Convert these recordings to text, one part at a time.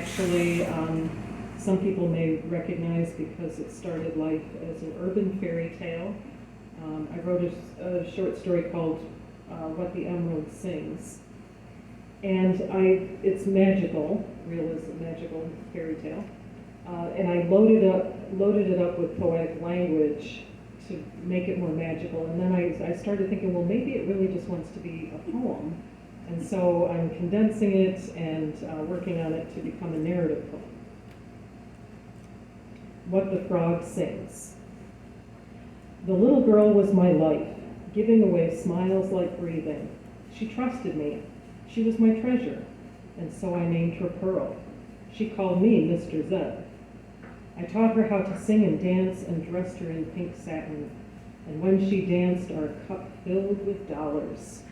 actually, some people may recognize because it started life as an urban fairy tale. I wrote a short story called What the Emerald Sings. And it's magical, realism, magical fairy tale. And I loaded it up with poetic language to make it more magical. And then I started thinking, well, maybe it really just wants to be a poem. And so I'm condensing it and working on it to become a narrative poem. What the Frog Sings. The little girl was my life, giving away smiles like breathing. She trusted me. She was my treasure, and so I named her Pearl. She called me Mr. Zeb. I taught her how to sing and dance and dressed her in pink satin. And when she danced, our cup filled with dollars.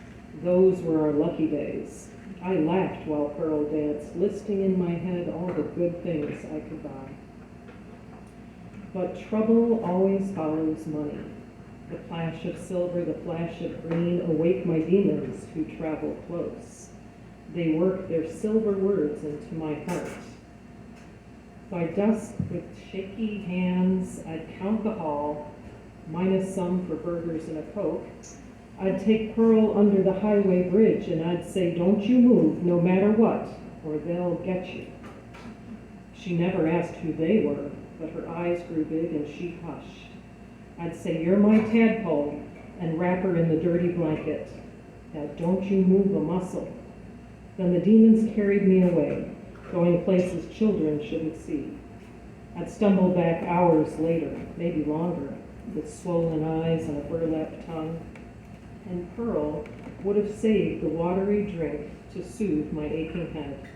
Those were our lucky days. I laughed while Pearl danced, listing in my head all the good things I could buy. But trouble always follows money. The flash of silver, the flash of green, awake my demons who travel close. They work their silver words into my heart. By dusk, with shaky hands, I'd count the hall, minus some for burgers and a Coke. I'd take Pearl under the highway bridge and I'd say, don't you move, no matter what, or they'll get you. She never asked who they were, but her eyes grew big and she hushed. I'd say, you're my tadpole, and wrap her in the dirty blanket. Now don't you move a muscle. Then the demons carried me away, going places children shouldn't see. I'd stumble back hours later, maybe longer, with swollen eyes and a burlap tongue. And Pearl would have saved the watery drink to soothe my aching head.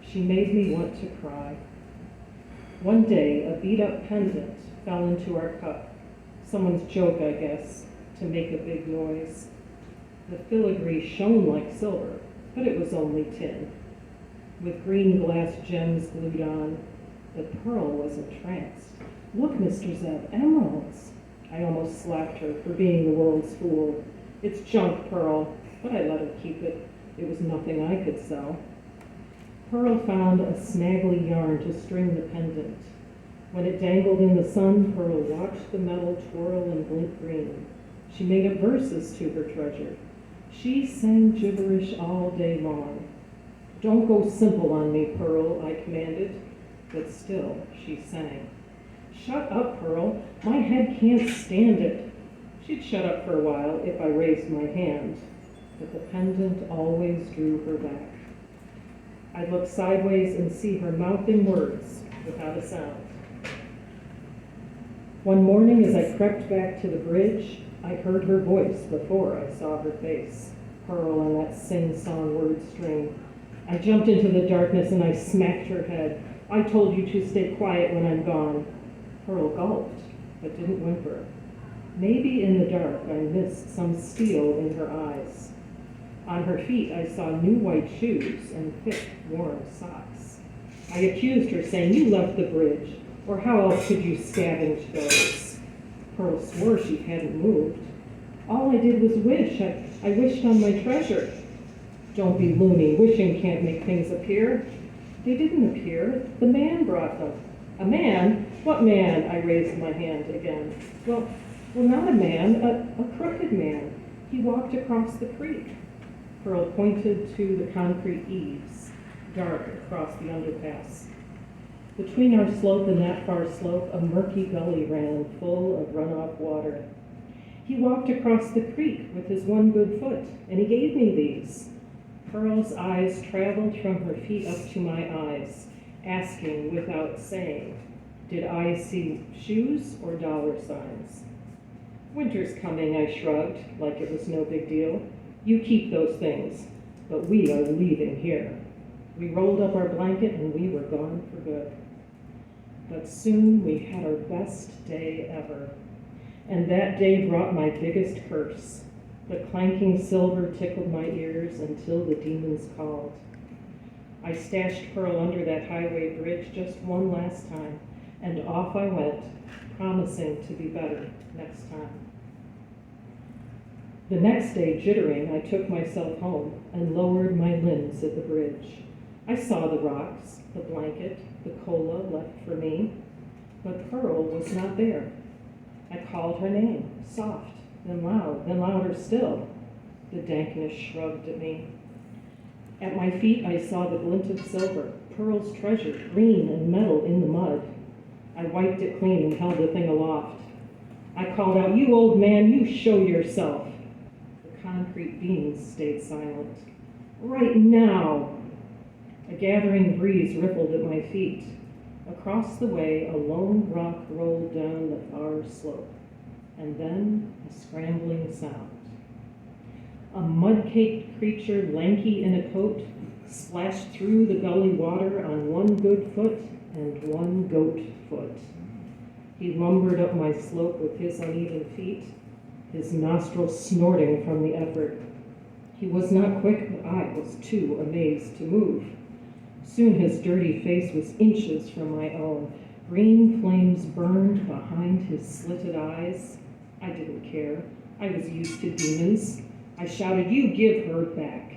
She made me want to cry. One day, a beat-up pendant fell into our cup. Someone's joke, I guess, to make a big noise. The filigree shone like silver, but it was only tin. With green glass gems glued on, the Pearl was entranced. Look, Mr. Zeb, emeralds. I almost slapped her for being the world's fool. It's junk, Pearl, but I let her keep it. It was nothing I could sell. Pearl found a snaggly yarn to string the pendant. When it dangled in the sun, Pearl watched the metal twirl and glint green. She made up verses to her treasure. She sang gibberish all day long. Don't go simple on me, Pearl, I commanded, but still she sang. Shut up, Pearl, my head can't stand it. She'd shut up for a while if I raised my hand, but the pendant always drew her back. I'd look sideways and see her mouthing words without a sound. One morning as I crept back to the bridge, I heard her voice before I saw her face, Pearl on that sing-song word string. I jumped into the darkness and I smacked her head. I told you to stay quiet when I'm gone. Pearl gulped, but didn't whimper. Maybe in the dark I missed some steel in her eyes. On her feet I saw new white shoes and thick, warm socks. I accused her, saying, you left the bridge, or how else could you scavenge those? Pearl swore she hadn't moved. All I did was wish. I wished on my treasure. Don't be loony. Wishing can't make things appear. They didn't appear. The man brought them. A man? What man? I raised my hand again. Well, not a man, a crooked man. He walked across the creek. Pearl pointed to the concrete eaves, dark across the underpass. Between our slope and that far slope, a murky gully ran full of runoff water. He walked across the creek with his one good foot, and he gave me these. Pearl's eyes traveled from her feet up to my eyes, asking without saying, did I see shoes or dollar signs? Winter's coming, I shrugged, like it was no big deal. You keep those things, but we are leaving here. We rolled up our blanket and we were gone for good. But soon we had our best day ever. And that day brought my biggest curse. The clanking silver tickled my ears until the demons called. I stashed Pearl under that highway bridge just one last time, and off I went, promising to be better next time. The next day, jittering, I took myself home and lowered my limbs at the bridge. I saw the rocks, the blanket, the cola left for me, but Pearl was not there. I called her name, soft, then loud, then louder still. The dankness shrugged at me. At my feet I saw the glint of silver, Pearl's treasure, green and metal in the mud. I wiped it clean and held the thing aloft. I called out, "You old man, you show yourself." The concrete beams stayed silent. "Right now!" A gathering breeze rippled at my feet. Across the way, a lone rock rolled down the far slope, and then a scrambling sound. A mud-caked creature, lanky in a coat, splashed through the gully water on one good foot and one goat foot. He lumbered up my slope with his uneven feet, his nostrils snorting from the effort. He was not quick, but I was too amazed to move. Soon his dirty face was inches from my own. Green flames burned behind his slitted eyes. I didn't care. I was used to demons. I shouted, "You give her back."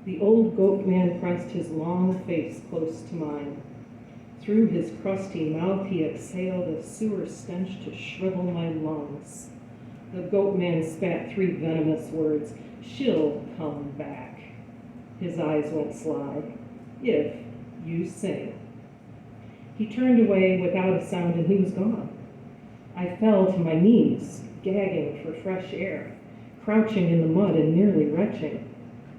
The old goat man pressed his long face close to mine. Through his crusty mouth he exhaled a sewer stench to shrivel my lungs. The goat man spat 3 venomous words, "She'll come back." His eyes went sly. "If you sing." He turned away without a sound and he was gone. I fell to my knees, gagging for fresh air, crouching in the mud and nearly retching.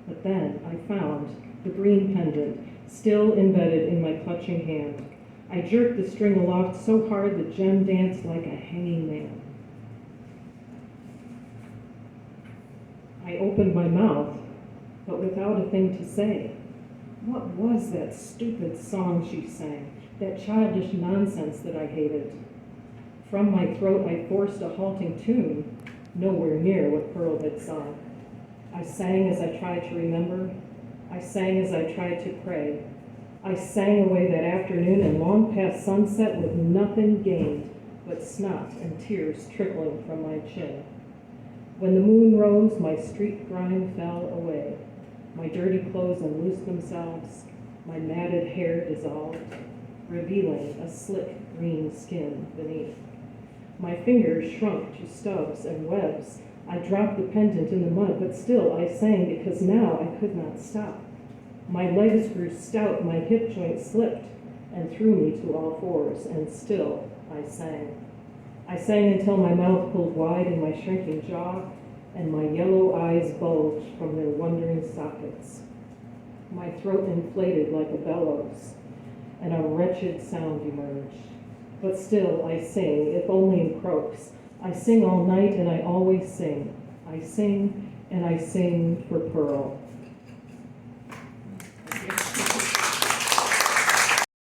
But then I found the green pendant still embedded in my clutching hand. I jerked the string aloft so hard the gem danced like a hanging man. I opened my mouth, but without a thing to say. What was that stupid song she sang, that childish nonsense that I hated? From my throat I forced a halting tune, nowhere near what Pearl had sung. I sang as I tried to remember. I sang as I tried to pray. I sang away that afternoon and long past sunset with nothing gained but snot and tears trickling from my chin. When the moon rose, my street grime fell away. My dirty clothes unloosed themselves. My matted hair dissolved, revealing a slick green skin beneath. My fingers shrunk to stubs and webs. I dropped the pendant in the mud, but still I sang because now I could not stop. My legs grew stout, my hip joint slipped and threw me to all fours, and still I sang. I sang until my mouth pulled wide in my shrinking jaw, and my yellow eyes bulged from their wondering sockets. My throat inflated like a bellows, and a wretched sound emerged. But still I sing, if only in croaks. I sing all night, and I always sing. I sing, and I sing for Pearl.